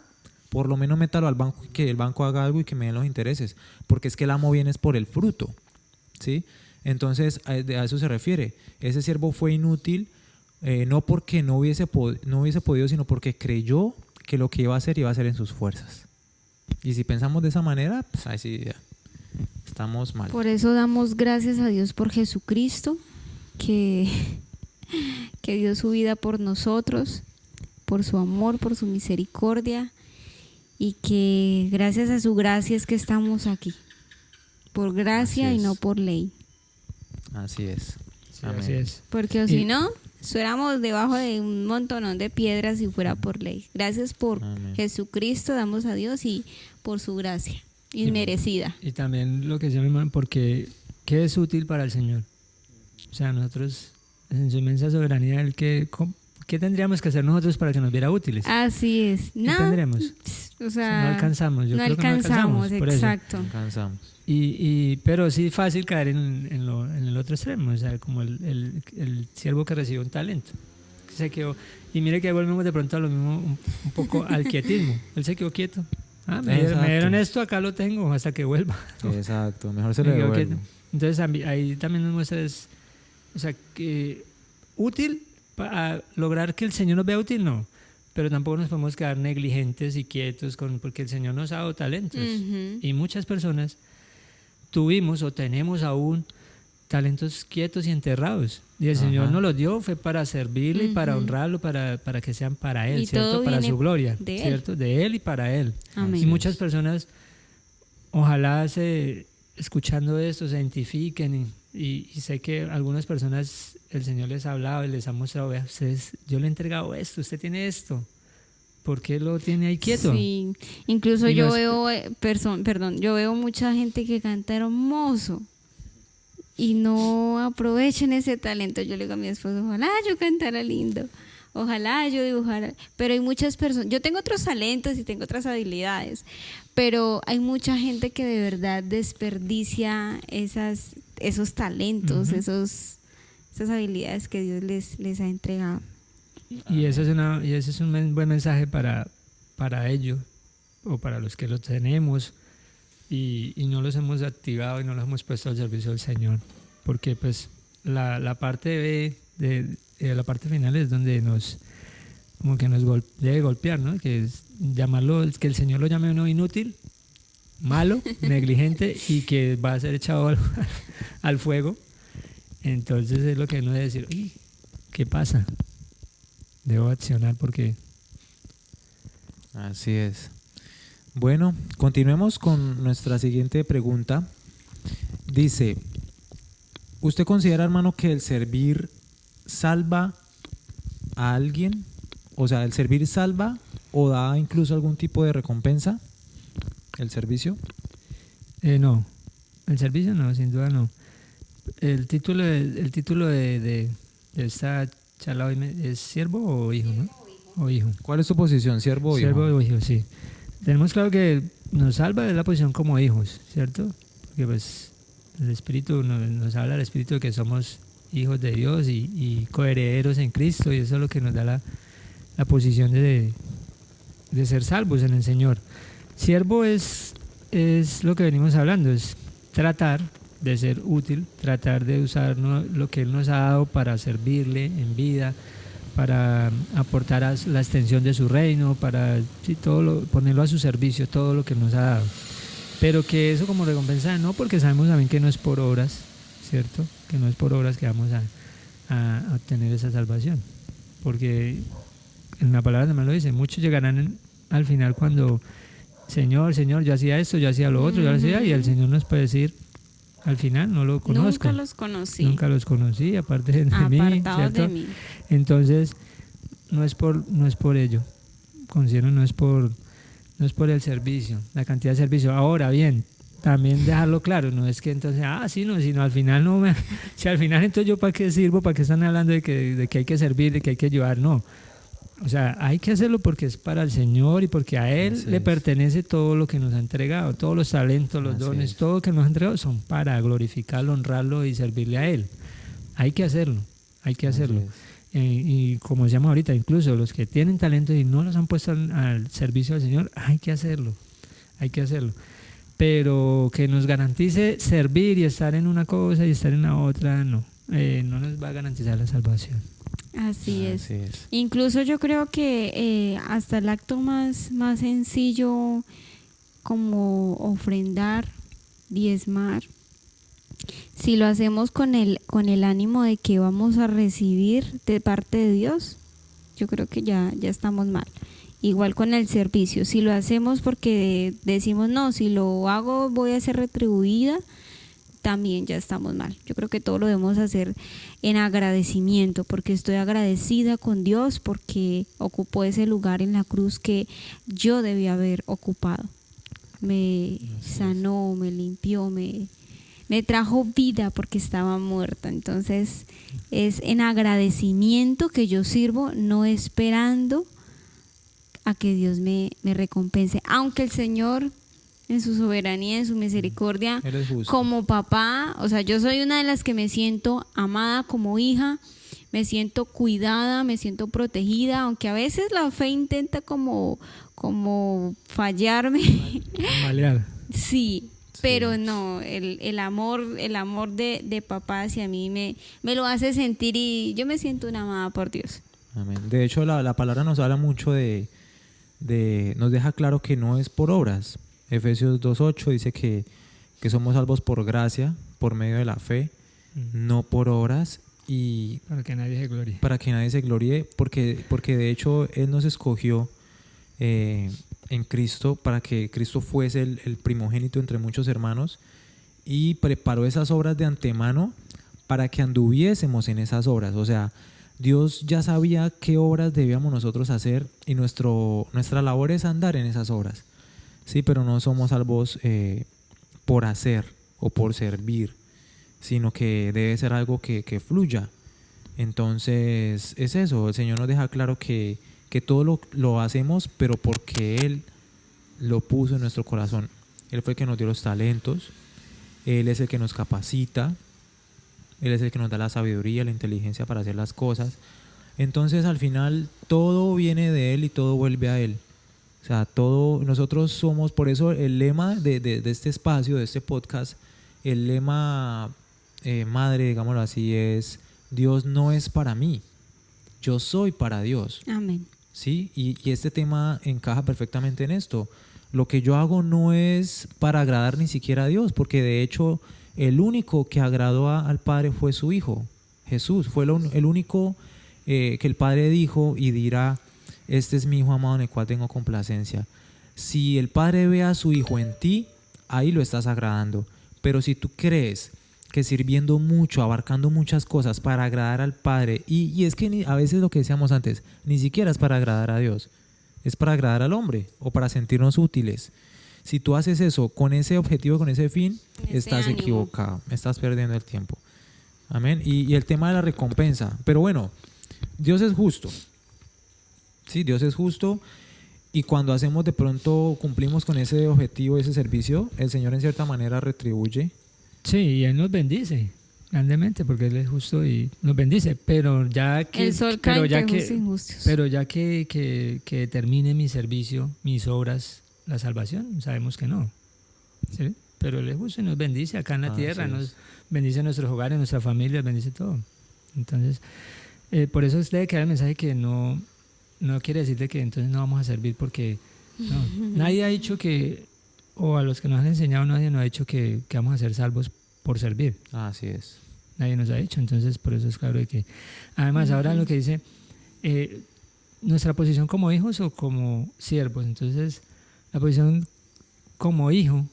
por lo menos métalo al banco y que el banco haga algo y que me den los intereses. Porque es que el amo viene es por el fruto, ¿sí? Entonces a eso se refiere. Ese siervo fue inútil, no porque no hubiese podido, sino porque creyó que lo que iba a hacer en sus fuerzas. Y si pensamos de esa manera, pues ahí sí ya estamos mal. Por eso damos gracias a Dios por Jesucristo, que dio su vida por nosotros, por su amor, por su misericordia, y que gracias a su gracia es que estamos aquí. Por gracia y no por ley. Así es. Sí, así es. Porque si no, estuviéramos debajo de un montón de piedras si fuera por ley. Gracias por Jesucristo, damos a Dios y por su gracia inmerecida. Y también lo que decía mi hermano, porque ¿qué es útil para el Señor? O sea, nosotros, en su inmensa soberanía, ¿qué tendríamos que hacer nosotros para que nos viera útiles? Así es. ¿Qué tendremos? O sea, no alcanzamos. Yo creo que no alcanzamos, exacto. No alcanzamos. Pero sí es fácil caer en el otro extremo, o sea, como el siervo que recibió un talento. Se quedó, y mire que volvemos de pronto a lo mismo, un poco al quietismo. Él se quedó quieto. Me dieron esto, acá lo tengo, hasta que vuelva. Exacto, mejor se le devuelve. Entonces ahí también nos muestra, o sea, que útil para lograr que el Señor nos vea útil, no. Pero tampoco nos podemos quedar negligentes y quietos porque el Señor nos ha dado talentos. Uh-huh. Y muchas personas tuvimos o tenemos aún talentos quietos y enterrados. Y el Señor nos los dio, fue para servirle y para honrarlo, para que sean para Él, y ¿cierto? Para su gloria, de ¿cierto? De Él y para Él. Amén. Y muchas personas, ojalá escuchando esto, se identifiquen y sé que algunas personas el Señor les ha hablado y les ha mostrado, vea, ustedes, yo le he entregado esto, usted tiene esto. ¿Por qué lo tiene ahí quieto? Sí, incluso yo veo mucha gente que canta hermoso y no aprovechen ese talento. Yo le digo a mi esposo, ojalá yo cantara lindo, ojalá yo dibujara, pero hay muchas personas, yo tengo otros talentos y tengo otras habilidades, pero hay mucha gente que de verdad desperdicia esos talentos, esas habilidades que Dios les ha entregado. Y ese es un buen mensaje para ellos o para los que lo tenemos y no los hemos activado y no los hemos puesto al servicio del Señor, porque pues la parte B de la parte final es donde nos como que nos debe golpear, ¿no? Que es que el Señor lo llame a uno inútil, malo, negligente y que va a ser echado al fuego. Entonces es lo que uno debe decir, uy, ¿qué pasa? Debo accionar porque... Así es. Bueno, continuemos con nuestra siguiente pregunta. Dice, ¿usted considera, hermano, que el servir salva a alguien? O sea, ¿el servir salva o da incluso algún tipo de recompensa? ¿El servicio? No, el servicio no, sin duda no. El título de esta charla hoy es siervo o hijo, ¿no? O hijo. ¿Cuál es su posición, siervo o hijo? Siervo o hijo, sí. Tenemos claro que nos salva de la posición como hijos, ¿cierto? Porque pues el Espíritu nos habla del Espíritu de que somos hijos de Dios y coherederos en Cristo, y eso es lo que nos da la posición de ser salvos en el Señor. Siervo es lo que venimos hablando, es tratar de ser útil, tratar de usar lo que Él nos ha dado para servirle en vida, para aportar a la extensión de su reino, para ponerlo a su servicio, todo lo que nos ha dado. Pero que eso como recompensa no, porque sabemos también que no es por obras, ¿cierto? Que no es por obras que vamos a obtener esa salvación. Porque en la palabra también lo dice, muchos llegarán al final cuando, Señor, yo hacía esto, yo hacía lo otro, yo lo hacía, y el Señor nos puede decir, al final no lo conozco. Nunca los conocí, aparte de mí, ¿cierto? De mí. Entonces, no es por ello. Considero no es por el servicio, la cantidad de servicio. Ahora bien, también dejarlo claro, no es que entonces, sí, no, sino al final no me... Si al final entonces yo para qué sirvo, para qué están hablando de que hay que servir, de que hay que ayudar, no. O sea, hay que hacerlo porque es para el Señor y porque a Él le pertenece todo lo que nos ha entregado, todos los talentos, los dones, todo lo que nos ha entregado son para glorificarlo, honrarlo y servirle a Él. Hay que hacerlo. Y como decíamos ahorita, incluso los que tienen talentos y no los han puesto al servicio del Señor, hay que hacerlo. Pero que nos garantice servir y estar en una cosa y estar en la otra, no nos va a garantizar la salvación. Así es. Incluso yo creo que hasta el acto más sencillo como ofrendar, diezmar, si lo hacemos con el ánimo de que vamos a recibir de parte de Dios, yo creo que ya estamos mal. Igual con el servicio, si lo hacemos porque decimos no, si lo hago voy a ser retribuida, también ya estamos mal. Yo creo que todo lo debemos hacer en agradecimiento, porque estoy agradecida con Dios porque ocupó ese lugar en la cruz que yo debía haber ocupado. Me sanó, me limpió, me trajo vida porque estaba muerta. Entonces es en agradecimiento que yo sirvo, no esperando a que Dios me recompense, aunque el Señor en su soberanía, en su misericordia, como papá, o sea, yo soy una de las que me siento amada como hija, me siento cuidada, me siento protegida, aunque a veces la fe intenta como fallarme. Malear. Sí, pero no, el amor de papá hacia mí me lo hace sentir y yo me siento una amada por Dios. Amén. De hecho, la palabra nos habla mucho nos deja claro que no es por obras. Efesios 2:8 dice que somos salvos por gracia, por medio de la fe, no por obras, y para que nadie se gloríe. Para que nadie se gloríe, porque de hecho Él nos escogió en Cristo para que Cristo fuese el primogénito entre muchos hermanos, y preparó esas obras de antemano para que anduviésemos en esas obras. O sea, Dios ya sabía qué obras debíamos nosotros hacer, y nuestra labor es andar en esas obras. Sí, pero no somos salvos por hacer o por servir, sino que debe ser algo que fluya. Entonces es eso, el Señor nos deja claro que todo lo hacemos, pero porque Él lo puso en nuestro corazón. Él fue el que nos dio los talentos, Él es el que nos capacita, Él es el que nos da la sabiduría, la inteligencia para hacer las cosas. Entonces al final todo viene de Él y todo vuelve a Él. O sea, nosotros somos, por eso el lema de este espacio, de este podcast, el lema madre, digámoslo así, es: Dios no es para mí, yo soy para Dios. Amén. ¿sí? Y este tema encaja perfectamente en esto. Lo que yo hago no es para agradar ni siquiera a Dios, porque de hecho el único que agradó al Padre fue su Hijo, Jesús. Fue el único que el Padre dijo y dirá: este es mi Hijo amado en el cual tengo complacencia. Si el Padre ve a su Hijo en ti, ahí lo estás agradando. Pero si tú crees que sirviendo mucho, abarcando muchas cosas para agradar al Padre, y es que a veces lo que decíamos antes, ni siquiera es para agradar a Dios, es para agradar al hombre o para sentirnos útiles. Si tú haces eso con ese objetivo, con ese fin, estás equivocado, estás perdiendo el tiempo. Amén. Y el tema de la recompensa. Pero bueno, Dios es justo. Sí, Dios es justo. Y cuando hacemos de pronto, cumplimos con ese objetivo, ese servicio, el Señor en cierta manera retribuye. Sí, y Él nos bendice grandemente porque Él es justo y nos bendice, pero ya que... El sol cae entre justos e injustos. Pero ya que termine mi servicio, mis obras, la salvación, sabemos que no. ¿Sí? Pero Él es justo y nos bendice acá en la tierra, nos bendice nuestros hogares, nuestra familia, bendice todo. Entonces, por eso debe quedar el mensaje que no quiere decir de que entonces no vamos a servir porque no, nadie ha dicho que, o a los que nos han enseñado, nadie nos ha dicho que vamos a ser salvos por servir. Así es. Nadie nos ha dicho, entonces por eso es claro de que, además ahora lo que dice, nuestra posición como hijos o como siervos, entonces la posición como hijo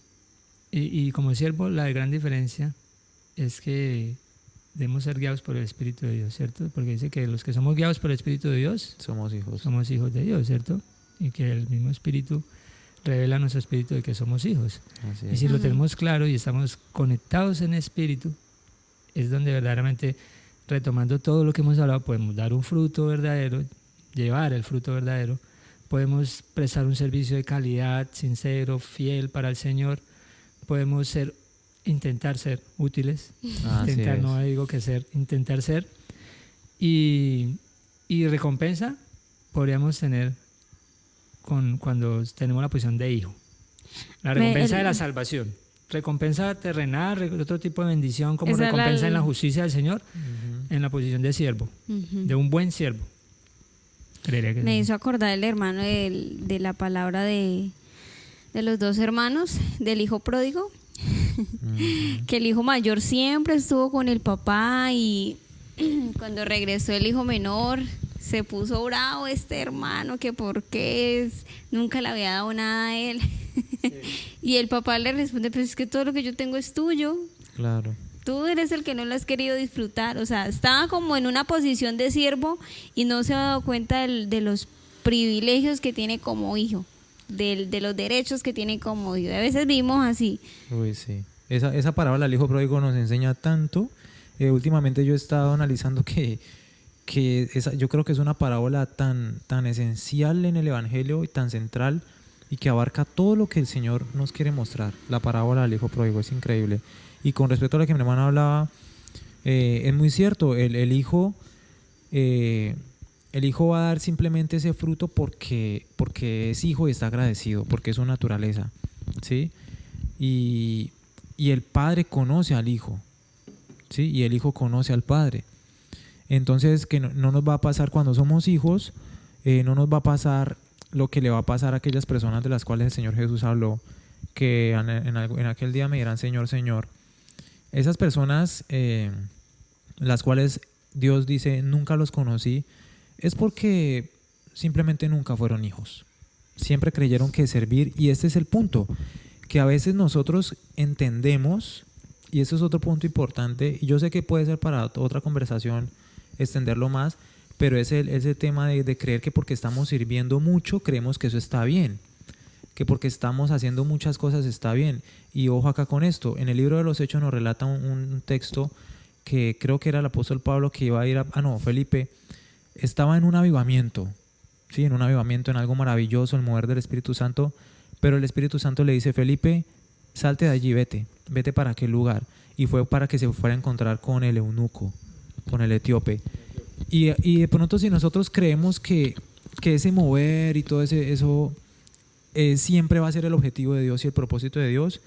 y como siervo, la gran diferencia es que debemos ser guiados por el Espíritu de Dios, ¿cierto? Porque dice que los que somos guiados por el Espíritu de Dios somos hijos de Dios, ¿cierto? Y que el mismo Espíritu revela nuestro espíritu de que somos hijos. Y si lo tenemos claro y estamos conectados en espíritu, es donde verdaderamente, retomando todo lo que hemos hablado, podemos dar un fruto verdadero, llevar el fruto verdadero, podemos prestar un servicio de calidad, sincero, fiel para el Señor, podemos intentar ser útiles, intentar, no digo que ser, intentar ser, y recompensa podríamos tener cuando tenemos la posición de hijo. La recompensa de la salvación, recompensa terrenal, otro tipo de bendición como recompensa en la justicia del Señor, en la posición de siervo, de un buen siervo. Creería que me hizo acordar el hermano de la palabra de los dos hermanos, del hijo pródigo, que el hijo mayor siempre estuvo con el papá y cuando regresó el hijo menor se puso bravo este hermano, que por qué nunca le había dado nada a él. Sí. Y el papá le responde: pero es que todo lo que yo tengo es tuyo. Claro. Tú eres el que no lo has querido disfrutar. O sea, estaba como en una posición de siervo y no se ha dado cuenta de los privilegios que tiene como hijo, de los derechos que tiene como hijo. A veces vivimos así. Uy, sí. Esa parábola del hijo pródigo nos enseña tanto. Últimamente yo he estado analizando que yo creo que es una parábola tan esencial en el Evangelio y tan central y que abarca todo lo que el Señor nos quiere mostrar. La parábola del hijo pródigo es increíble. Y con respecto a lo que mi hermano hablaba, es muy cierto. El hijo va a dar simplemente ese fruto porque es hijo y está agradecido, porque es su naturaleza, ¿sí? Y el padre conoce al hijo, ¿sí? Y el hijo conoce al padre. Entonces, que no nos va a pasar cuando somos hijos, no nos va a pasar lo que le va a pasar a aquellas personas de las cuales el Señor Jesús habló, que en aquel día me dirán: Señor, Señor. Esas personas, las cuales Dios dice: nunca los conocí, es porque simplemente nunca fueron hijos. Siempre creyeron que servir, y este es el punto, que a veces nosotros entendemos, y este es otro punto importante, y yo sé que puede ser para otra conversación extenderlo más, pero es ese tema de creer que porque estamos sirviendo mucho creemos que eso está bien, que porque estamos haciendo muchas cosas está bien. Y ojo acá con esto, en el libro de los Hechos nos relata un texto que creo que era el apóstol Pablo que iba a ir Felipe estaba en un avivamiento, sí, en un avivamiento, en algo maravilloso, el mover del Espíritu Santo, pero el Espíritu Santo le dice: Felipe, salte de allí, vete para aquel lugar. Y fue para que se fuera a encontrar con el eunuco, con el etíope. Y de pronto, si nosotros creemos que ese mover y todo eso siempre va a ser el objetivo de Dios y el propósito de Dios,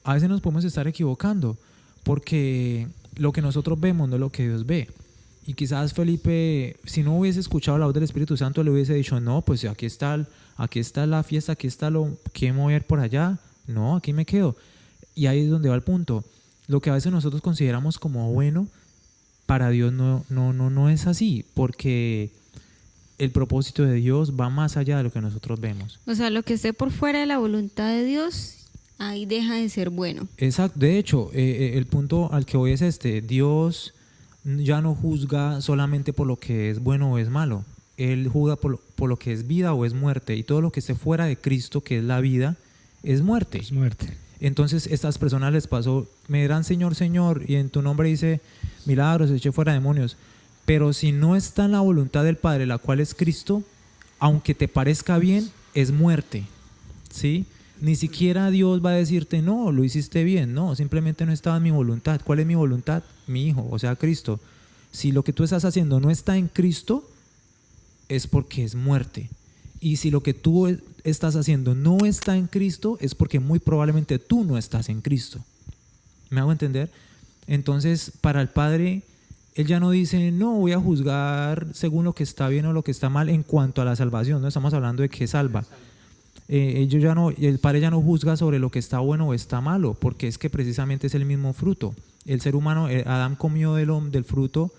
a veces nos podemos estar equivocando, porque lo que nosotros vemos no es lo que Dios ve. Y quizás Felipe, si no hubiese escuchado la voz del Espíritu Santo, le hubiese dicho, no, pues aquí está la fiesta, aquí está lo que mover por allá. No, aquí me quedo. Y ahí es donde va el punto. Lo que a veces nosotros consideramos como bueno, para Dios no es así, porque el propósito de Dios va más allá de lo que nosotros vemos. O sea, lo que esté por fuera de la voluntad de Dios, ahí deja de ser bueno. Exacto. De hecho, el punto al que voy es este. Dios ya no juzga solamente por lo que es bueno o es malo. Él juzga por lo que es vida o es muerte. Y todo lo que esté fuera de Cristo, que es la vida, es muerte. Es muerte. Entonces, estas personas les pasó, me dirán Señor, Señor, y en tu nombre dice milagros, eché fuera demonios. Pero si no está en la voluntad del Padre, la cual es Cristo, aunque te parezca bien, es muerte. ¿Sí? Ni siquiera Dios va a decirte, no, lo hiciste bien. No, simplemente no estaba en mi voluntad. ¿Cuál es mi voluntad? Mi Hijo, o sea, Cristo. Si lo que tú estás haciendo no está en Cristo, es porque es muerte. Y si lo que tú estás haciendo no está en Cristo, es porque muy probablemente tú no estás en Cristo. ¿Me hago entender? Entonces, para el Padre, Él ya no dice, no, voy a juzgar según lo que está bien o lo que está mal en cuanto a la salvación. No estamos hablando de que salva. El Padre ya no juzga sobre lo que está bueno o está malo, porque es que precisamente es el mismo fruto. El ser humano, Adán comió del fruto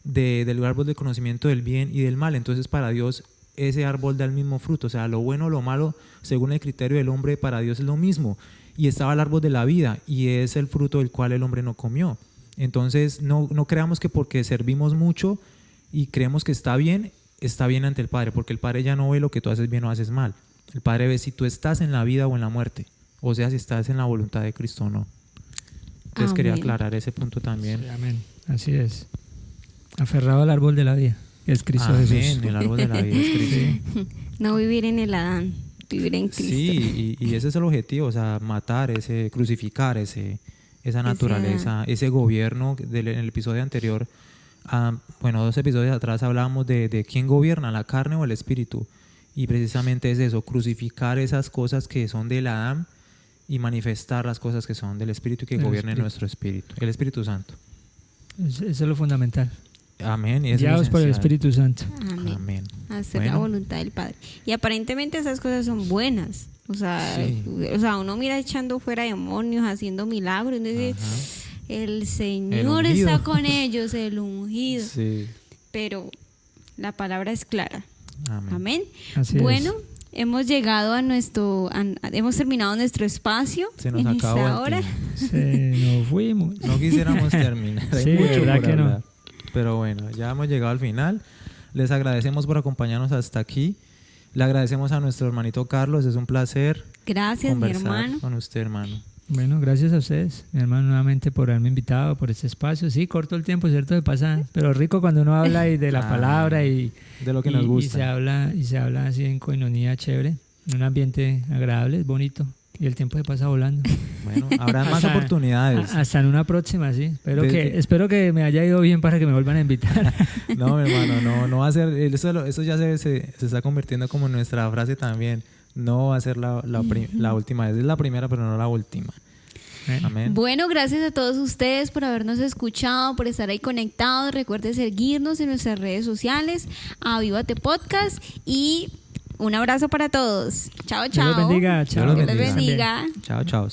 del árbol del conocimiento del bien y del mal. Entonces para Dios ese árbol da el mismo fruto. O sea, lo bueno o lo malo, según el criterio del hombre, para Dios es lo mismo. Y estaba el árbol de la vida, y es el fruto del cual el hombre no comió. Entonces no creamos que porque servimos mucho y creemos que está bien ante el Padre, porque el Padre ya no ve lo que tú haces bien o haces mal. El Padre ve si tú estás en la vida o en la muerte, o sea, si estás en la voluntad de Cristo o no. Entonces Amén. quería aclarar ese punto también. Sí, amén. Así es. Aferrado al árbol de la vida, que es Cristo Amén, Jesús. el árbol de la vida es Cristo. No vivir en el Adán, vivir en Cristo. Sí, y ese es el objetivo, o sea, matar, crucificar esa naturaleza, ese gobierno. En el episodio anterior, 2 episodios atrás hablábamos de quién gobierna, la carne o el espíritu. Y precisamente es eso, crucificar esas cosas que son del Adán y manifestar las cosas que son del Espíritu y que gobiernen nuestro espíritu, el Espíritu Santo. Eso es lo fundamental. Amén. Y Guiados por el Espíritu Santo. Amén. Amén. Hacer la voluntad del Padre. Y aparentemente esas cosas son buenas. O sea, Sí. Uno mira echando fuera demonios, haciendo milagros, y dice, el Señor El ungido. está con ellos, el ungido. Sí. Pero la palabra es clara. Amén. Amén. Así Bueno, es. hemos llegado hemos terminado nuestro espacio Se nos en acabó esta el hora. tiempo. Nos fuimos. No quisiéramos terminar. Hay Sí, mucho verdad por que no. hablar. Pero bueno, ya hemos llegado al final. Les agradecemos por acompañarnos hasta aquí. Le agradecemos a nuestro hermanito Carlos. Es un placer Gracias, mi conversar hermano. con usted, hermano. Bueno, gracias a ustedes, mi hermano, nuevamente por haberme invitado, por este espacio. Sí, corto el tiempo, ¿cierto? Se pasa, pero rico cuando uno habla y de la palabra y de lo que nos gusta. Y se habla así en coinonía chévere, en un ambiente agradable, es bonito. Y el tiempo se pasa volando. Bueno, habrá más oportunidades. Hasta en una próxima, sí. Espero que me haya ido bien para que me vuelvan a invitar. No, mi hermano, no va a ser. Eso ya se está convirtiendo como en nuestra frase también. No va a ser la última vez. Es la primera, pero no la última. Amén. Bueno, gracias a todos ustedes por habernos escuchado, por estar ahí conectados. Recuerden seguirnos en nuestras redes sociales, Avívate Podcast, y un abrazo para todos. Chao, chao. Dios los bendiga. Chao. Dios les bendiga. Chao, chao.